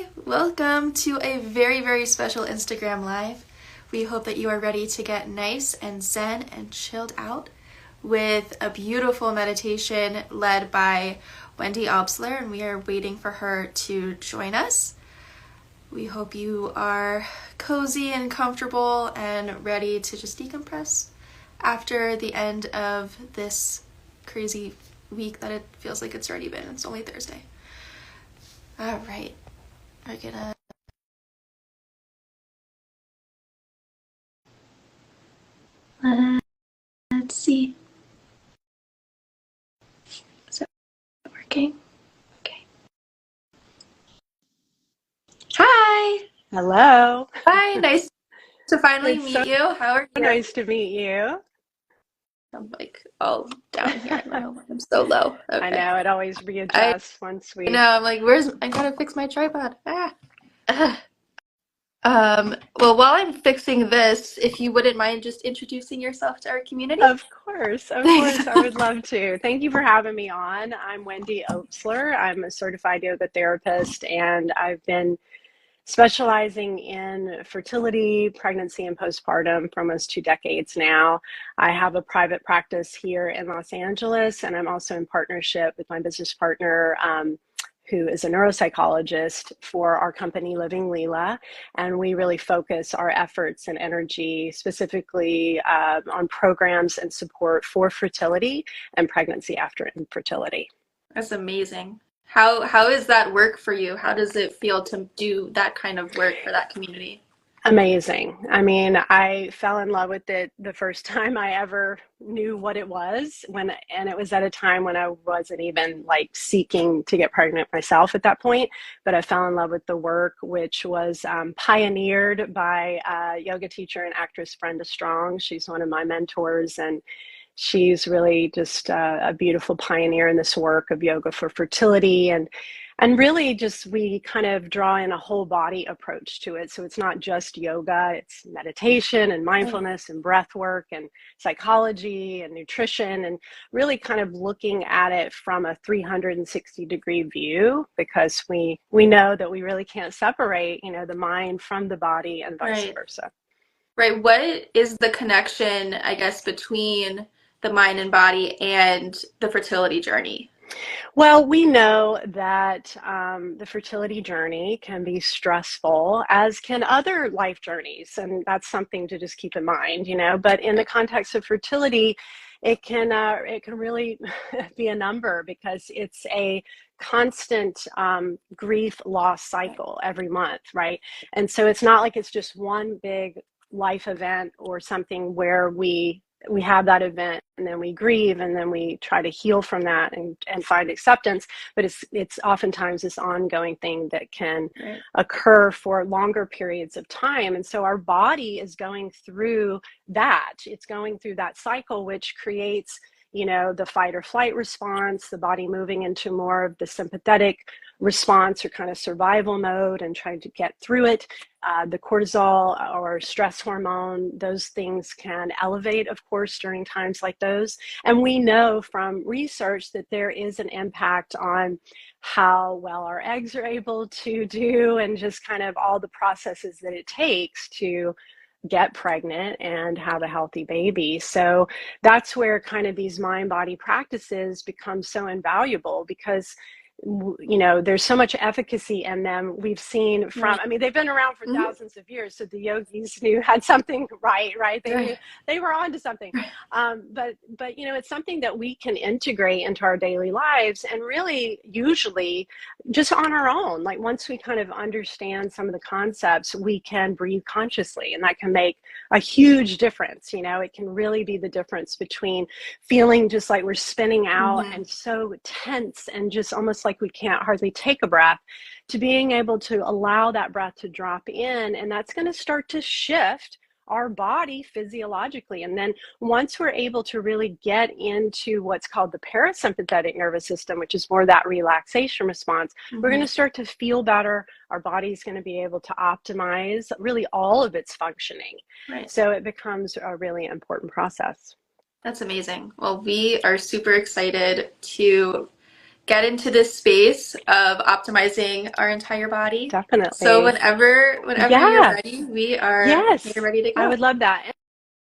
Hi, welcome to a very, very special Instagram Live. We hope that you are ready to get nice and zen and chilled out with a beautiful meditation led by Wendy Obsler, and we are waiting for her to join us. We hope you are cozy and comfortable and ready to just decompress after the end of this crazy week that it feels like it's already been. It's only Thursday. All right, we're gonna let's see. Is it working? Okay. Hi. Hello. Hi. Nice to finally It's so meet you. How are you? nice to meet you. I'm like all down here in my home. I'm so low. I Okay. know it always I readjusts once know. we. I'm like, I gotta fix my tripod. Ah. Well, while I'm fixing this, if you wouldn't mind just introducing yourself to our community. Of Thanks. course, I would love to. Thank you for having me on. I'm Wendy Obsler. I'm a certified yoga therapist, and I've been specializing in fertility, pregnancy, and postpartum for almost 2 decades now. I have a private practice here in Los Angeles, and I'm also in partnership with my business partner, who is a neuropsychologist for our company, Living Leela. And we really focus our efforts and energy specifically on programs and support for fertility and pregnancy after infertility. That's amazing. How is that work for you? How does it feel to do that kind of work for that community? Amazing. I mean, I fell in love with it the first time I ever knew what it was and it was at a time when I wasn't even like seeking to get pregnant myself at that point, but I fell in love with the work, which was pioneered by yoga teacher and actress Brenda Strong. She's one of my mentors, and she's really just a beautiful pioneer in this work of yoga for fertility, and really just we kind of draw in a whole body approach to it. So it's not just yoga, it's meditation and Right. mindfulness and breath work and psychology and nutrition, and really kind of looking at it from a 360-degree view, because we know that we really can't separate, the mind from the body and vice Right. versa. Right. What is the connection, I guess, between the mind and body and the fertility journey? Well, we know that the fertility journey can be stressful, as can other life journeys, and that's something to just keep in mind. But in the Right. context of fertility, it can really be a number, because it's a constant grief loss cycle every month, right? And so it's not like it's just one big life event or something where we have that event and then we grieve and then we try to heal from that and find acceptance, but it's oftentimes this ongoing thing that can Right. occur for longer periods of time. And so our body is going through that. It's going through that cycle, which creates the fight or flight response, the body moving into more of the sympathetic response or kind of survival mode and trying to get through it. The cortisol or stress hormone, those things can elevate, of course, during times like those. And we know from research that there is an impact on how well our eggs are able to do, and just kind of all the processes that it takes to get pregnant and have a healthy baby. So that's where kind of these mind body practices become so invaluable, because there's so much efficacy in them. We've seen from, Right. I mean, they've been around for Hmm. thousands of years, so the yogis knew had something right. They knew Right. they were onto something. Right. But it's something that we can integrate into our daily lives, and really usually just on our own. Like once we kind of understand some of the concepts, we can breathe consciously, and that can make a huge difference. It can really be the difference between feeling just like we're spinning out Hmm. and so tense and just almost like we can't hardly take a breath, to being able to allow that breath to drop in. And that's going to start to shift our body physiologically. And then once we're able to really get into what's called the parasympathetic nervous system, which is more that relaxation response, we're going Hmm. to start to feel better. Our body's going to be able to optimize really all of its functioning. Right. So it becomes a really important process. That's amazing. Well, we are super excited to get into this space of optimizing our entire body. So Definitely. whenever you're Yeah. ready, we are Yes. ready to I go. would love that.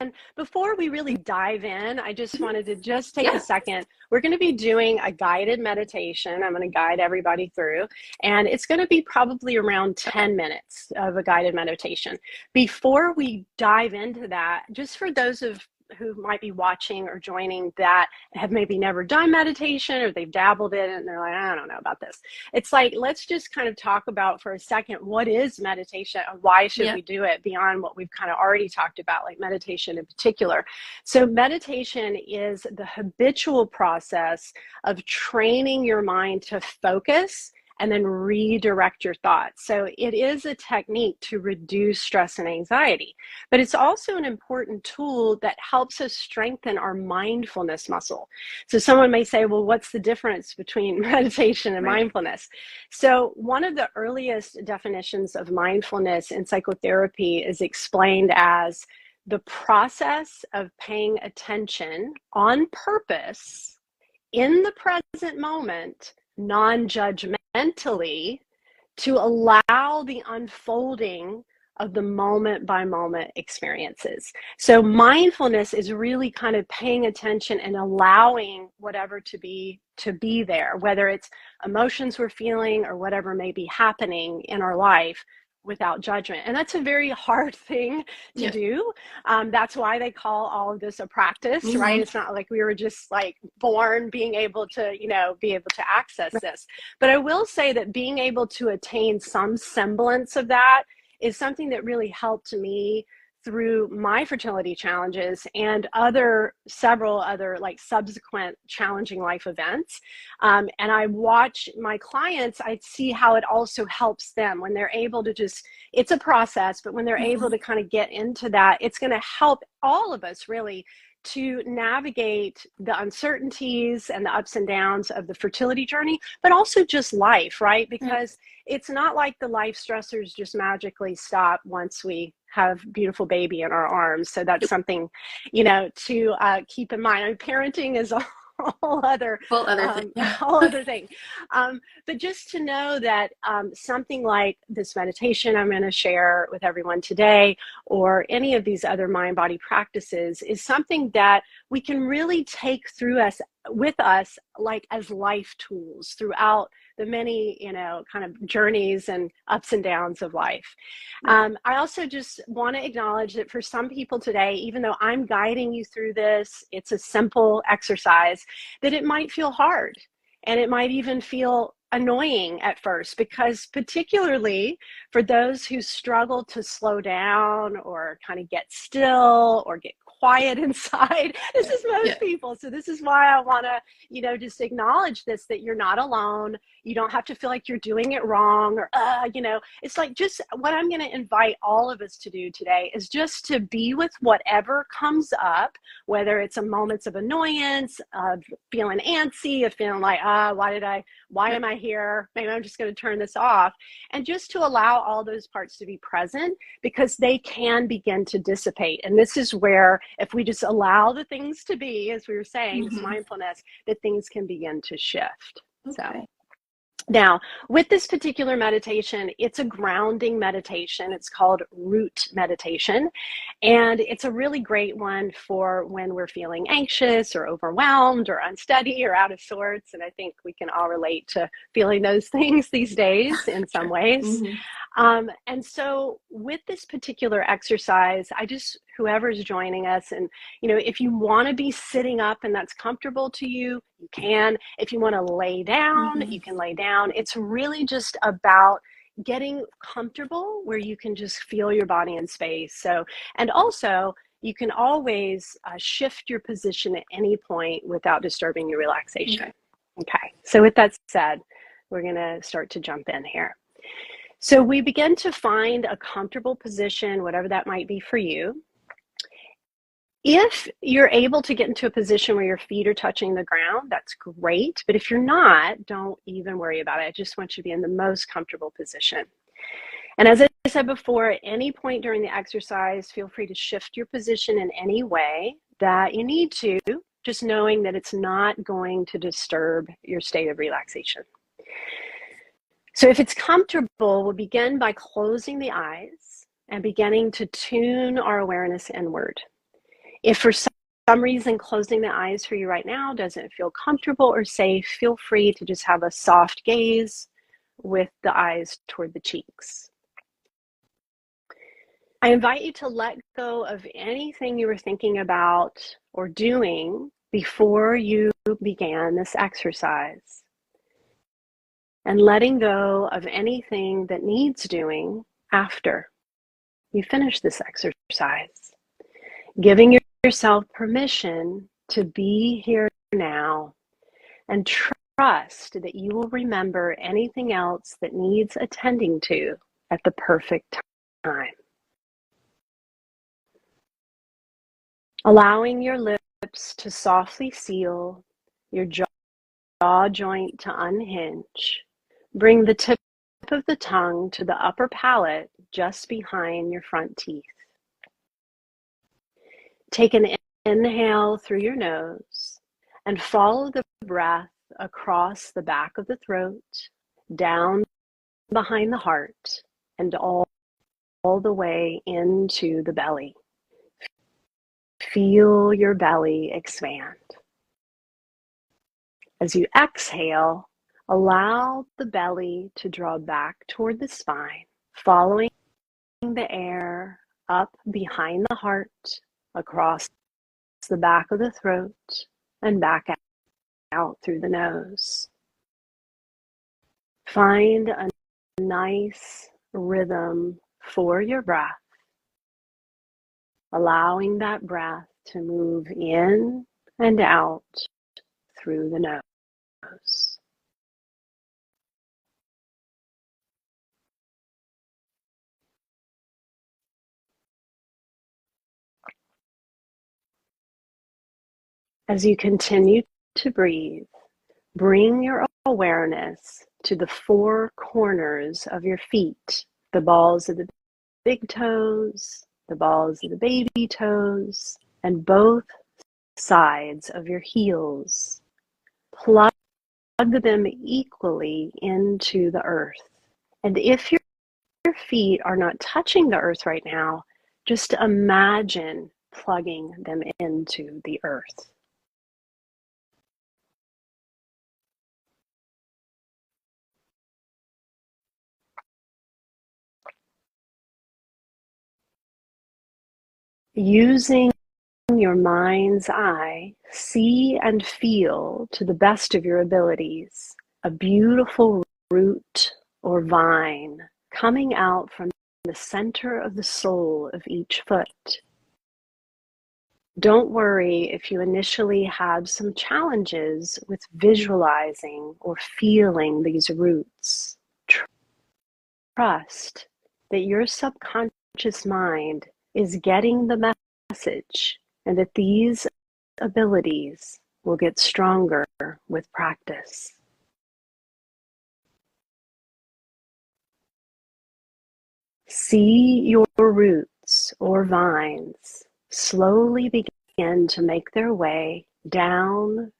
And before we really dive in, I just wanted to just take a Yeah. second. We're going to be doing a guided meditation. I'm going to guide everybody through, and it's going to be probably around Okay. 10 minutes of a guided meditation. Before we dive into that, just for those of who might be watching or joining that have maybe never done meditation, or they've dabbled in it and they're like, I don't know about this. It's like, let's just kind of talk about for a second, what is meditation and why should Yeah. we do it beyond what we've kind of already talked about, like meditation in particular. So meditation is the habitual process of training your mind to focus and then redirect your thoughts. So it is a technique to reduce stress and anxiety, but it's also an important tool that helps us strengthen our mindfulness muscle. So someone may say, well, what's the difference between meditation and Right. mindfulness? So one of the earliest definitions of mindfulness in psychotherapy is explained as the process of paying attention on purpose in the present moment, non-judgmentally, to allow the unfolding of the moment by moment experiences. So mindfulness is really kind of paying attention and allowing whatever to be there, whether it's emotions we're feeling or whatever may be happening in our life, without judgment. And that's a very hard thing to Yeah. do. That's why they call all of this a practice, right? Mm-hmm. It's not like we were just like born being able to, be able to access this. But I will say that being able to attain some semblance of that is something that really helped me through my fertility challenges and several other like subsequent challenging life events. And I watch my clients, I see how it also helps them when they're able to it's a process, but when they're able Mm-hmm. to kind of get into that, it's going to help all of us really to navigate the uncertainties and the ups and downs of the fertility journey, but also just life, right? Right. Because it's not like the life stressors just magically stop once we have beautiful baby in our arms. So that's something, to keep in mind. I mean, parenting is a whole other Whole other thing. Yeah. whole other thing. But just to know that something like this meditation I'm going to share with everyone today, or any of these other mind body practices, is something that we can really take with us, like as life tools throughout the many, kind of journeys and ups and downs of life. Right. I also just want to acknowledge that for some people today, even though I'm guiding you through this, it's a simple exercise, that it might feel hard and it might even feel annoying at first, because particularly for those who struggle to slow down or kind of get still or get quiet inside, this is Yeah. most people. So this is why I want to, just acknowledge this, that you're not alone. You don't have to feel like you're doing it wrong, or, it's like, just what I'm going to invite all of us to do today is just to be with whatever comes up, whether it's a moments of annoyance, of feeling antsy, of feeling like, why am I here? Maybe I'm just going to turn this off. And just to allow all those parts to be present, because they can begin to dissipate. And this is where, if we just allow the things to be, as we were saying, this Mm-hmm. mindfulness, that things can begin to shift. So Okay. now, with this particular meditation, it's a grounding meditation. It's called root meditation. And it's a really great one for when we're feeling anxious or overwhelmed or unsteady or out of sorts. And I think we can all relate to feeling those things these days in some Sure. ways. Mm-hmm. And so with this particular exercise, whoever's joining us, and, if you want to be sitting up and that's comfortable to you, you can. If you want to lay down, Mm-hmm. you can lay down. It's really just about getting comfortable where you can just feel your body in space. So, and also you can always shift your position at any point without disturbing your relaxation. Okay. Okay. So with that said, we're going to start to jump in here. So we begin to find a comfortable position, whatever that might be for you. If you're able to get into a position where your feet are touching the ground, that's great. But if you're not, don't even worry about it. I just want you to be in the most comfortable position. And as I said before, at any point during the exercise, feel free to shift your position in any way that you need to just knowing that it's not going to disturb your state of relaxation. So if it's comfortable, we'll begin by closing the eyes and beginning to tune our awareness inward. If for some reason closing the eyes for you right now doesn't feel comfortable or safe, feel free to just have a soft gaze with the eyes toward the cheeks. I invite you to let go of anything you were thinking about or doing before you began this exercise, and letting go of anything that needs doing after you finish this exercise. Giving yourself permission to be here now, and trust that you will remember anything else that needs attending to at the perfect time. Allowing your lips to softly seal, your jaw joint to unhinge. Bring the tip of the tongue to the upper palate just behind your front teeth. Take an inhale through your nose and follow the breath across the back of the throat, down behind the heart, and all the way into the belly. Feel your belly expand. As you exhale, allow the belly to draw back toward the spine, following the air up behind the heart, across the back of the throat, and back out through the nose. Find a nice rhythm for your breath, allowing that breath to move in and out through the nose. As you continue to breathe, bring your awareness to the four corners of your feet, the balls of the big toes, the balls of the baby toes, and both sides of your heels. Plug them equally into the earth. And if your feet are not touching the earth right now, just imagine plugging them into the earth. Using your mind's eye, see and feel to the best of your abilities a beautiful root or vine coming out from the center of the sole of each foot. Don't worry if you initially have some challenges with visualizing or feeling these roots. Trust that your subconscious mind is getting the message, and that these abilities will get stronger with practice. See your roots or vines slowly begin to make their way down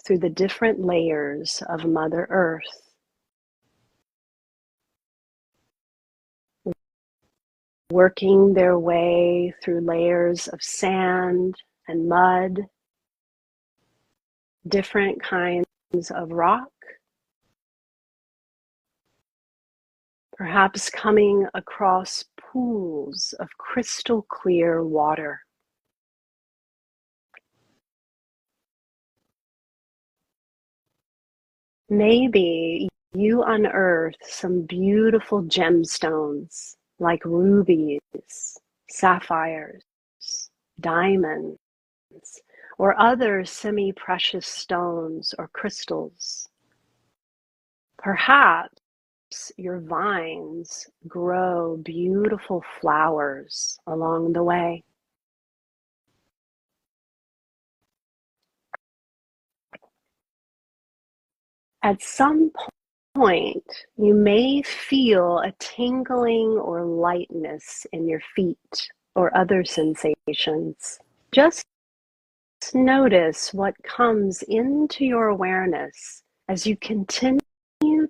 through the different layers of Mother Earth. Working their way through layers of sand and mud, different kinds of rock, perhaps coming across pools of crystal clear water. Maybe you unearth some beautiful gemstones like rubies, sapphires, diamonds, or other semi-precious stones or crystals. Perhaps your vines grow beautiful flowers along the way. At some point, you may feel a tingling or lightness in your feet or other sensations. Just notice what comes into your awareness as you continue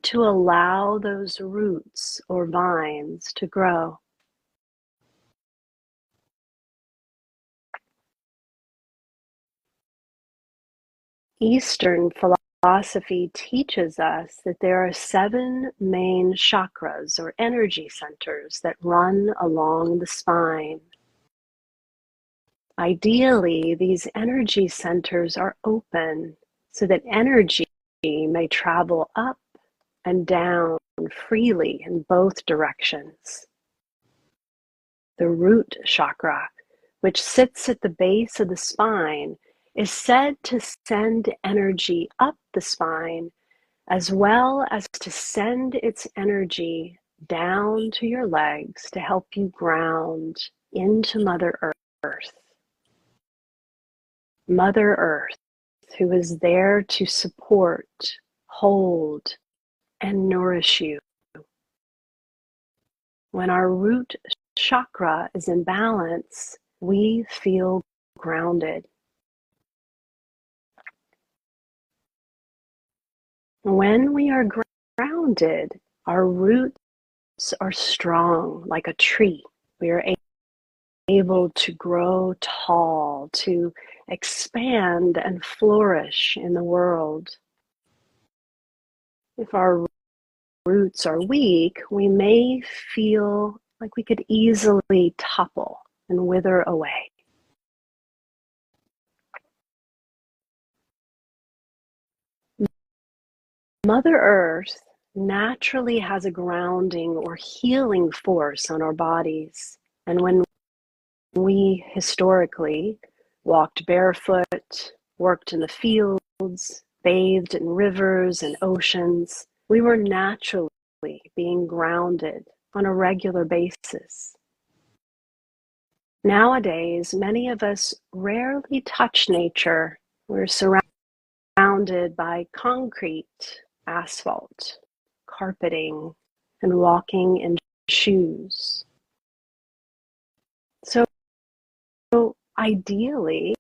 to allow those roots or vines to grow. Eastern philosophy teaches us that there are 7 main chakras or energy centers that run along the spine. Ideally, these energy centers are open so that energy may travel up and down freely in both directions. The root chakra, which sits at the base of the spine, is said to send energy up the spine as well as to send its energy down to your legs to help you ground into Mother Earth. Mother Earth, who is there to support, hold, and nourish you. When our root chakra is in balance, we feel grounded. When we are grounded, our roots are strong like a tree. We are able to grow tall, to expand and flourish in the world. If our roots are weak, we may feel like we could easily topple and wither away. Mother Earth naturally has a grounding or healing force on our bodies. And when we historically walked barefoot, worked in the fields, bathed in rivers and oceans, we were naturally being grounded on a regular basis. Nowadays, many of us rarely touch nature. We're surrounded by concrete, asphalt, carpeting, and walking in shoes. So ideally,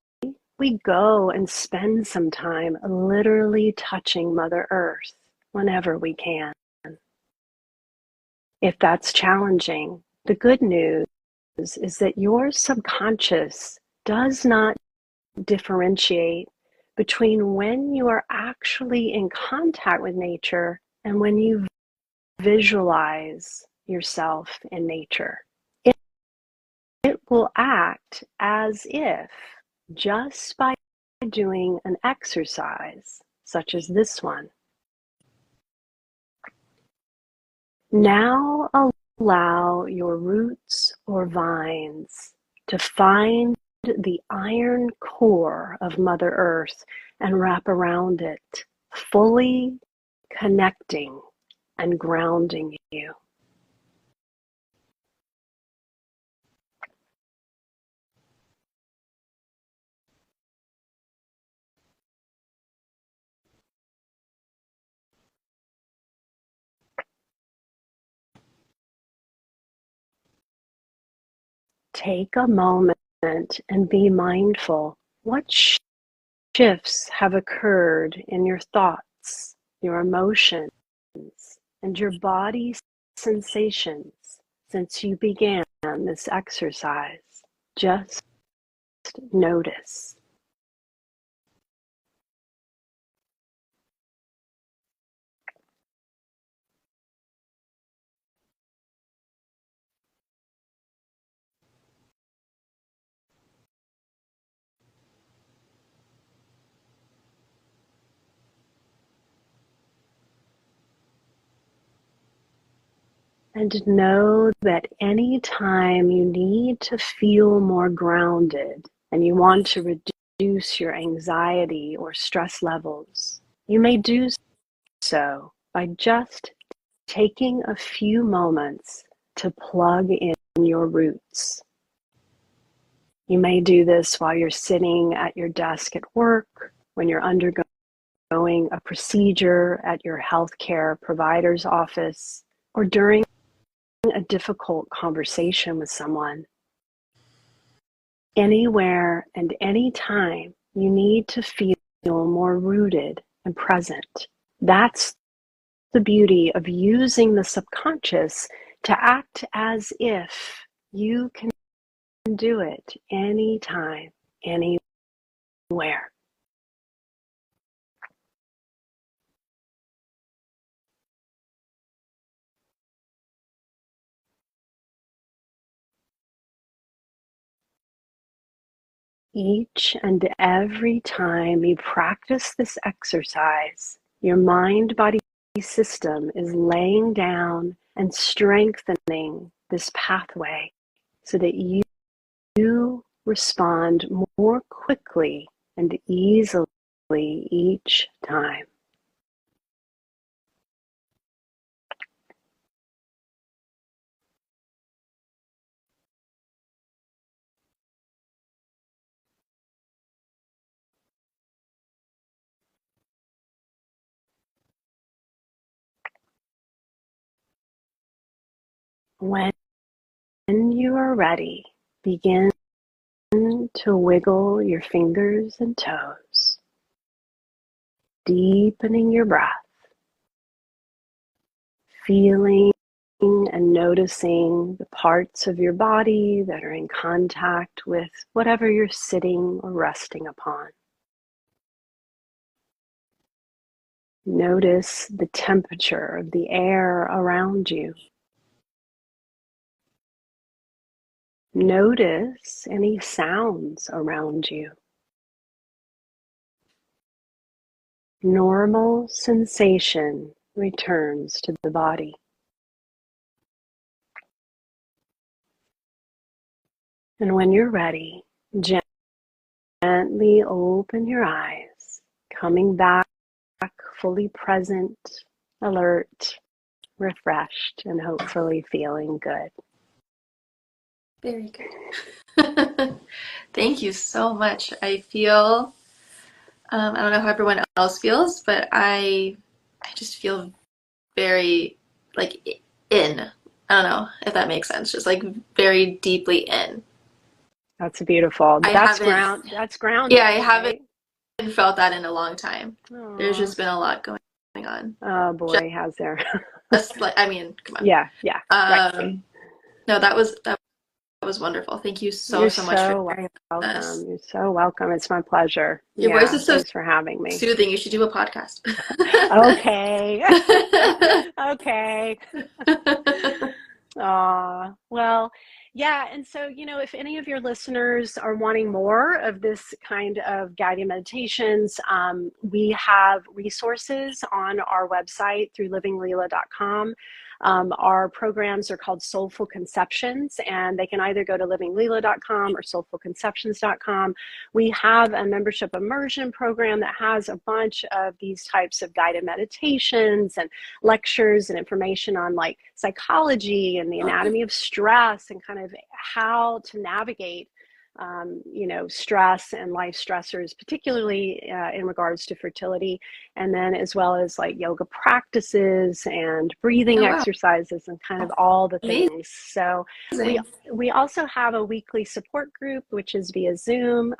we go and spend some time literally touching Mother Earth whenever we can. If that's challenging, the good news is that your subconscious does not differentiate between when you are actually in contact with nature and when you visualize yourself in nature. It will act as if just by doing an exercise such as this one. Now allow your roots or vines to find the iron core of Mother Earth and wrap around it, fully connecting and grounding you. Take a moment and be mindful. What shifts have occurred in your thoughts, your emotions, and your body sensations since you began this exercise? Just notice. And know that any time you need to feel more grounded and you want to reduce your anxiety or stress levels, you may do so by just taking a few moments to plug in your roots. You may do this while you're sitting at your desk at work, when you're undergoing a procedure at your healthcare provider's office, or during a difficult conversation with someone. Anywhere and anytime You need to feel more rooted and present. That's the beauty of using the subconscious to act as if you can do it anytime, anywhere. Each and every time you practice this exercise, your mind-body system is laying down and strengthening this pathway so that you respond more quickly and easily each time. When you are ready, begin to wiggle your fingers and toes, deepening your breath, feeling and noticing the parts of your body that are in contact with whatever you're sitting or resting upon. Notice the temperature of the air around you. Notice any sounds around you. Normal sensation returns to the body. And when you're ready, gently open your eyes, coming back fully present, alert, refreshed, and hopefully feeling good. Very good. Thank you so much. I feel, I don't know how everyone else feels, but I just feel very like in. I don't know if that makes sense. Just like very deeply in. That's beautiful. That's grounding. Yeah, I haven't right? felt that in a long time. Aww. There's just been a lot going on. Oh boy, has there? Just like, I mean, come on. Yeah. Right. No, that was wonderful. Thank you so much for sharing this. You're so welcome. It's my pleasure. Your voice is so thanks for having me. soothing. You should do a podcast. Okay. Okay. Well, yeah. And so, if any of your listeners are wanting more of this kind of guided meditations, we have resources on our website through livingleela.com. Our programs are called Soulful Conceptions, and they can either go to livingleela.com or soulfulconceptions.com. We have a membership immersion program that has a bunch of these types of guided meditations and lectures and information on like psychology and the anatomy of stress and kind of how to navigate stress and life stressors, particularly in regards to fertility, and then as well as like yoga practices and breathing exercises and kind of all the things. So we also have a weekly support group, which is via Zoom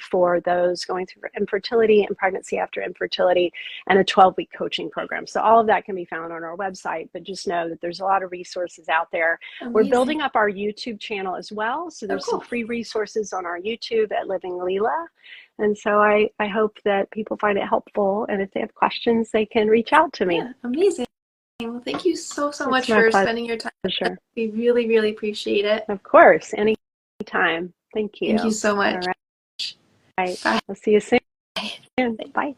for those going through infertility and pregnancy after infertility, and a 12-week coaching program. So all of that can be found on our website, but just know that there's a lot of resources out there. Amazing. We're building up our YouTube channel as well. So there's some free resources on our YouTube at Living Leela. And so I hope that people find it helpful. And if they have questions, they can reach out to me. Yeah, amazing. Well, thank you so much for spending your time. Sure. We really, really appreciate it. Of course. Anytime. Thank you. Thank you so much. All right. Bye. I'll see you soon. Bye.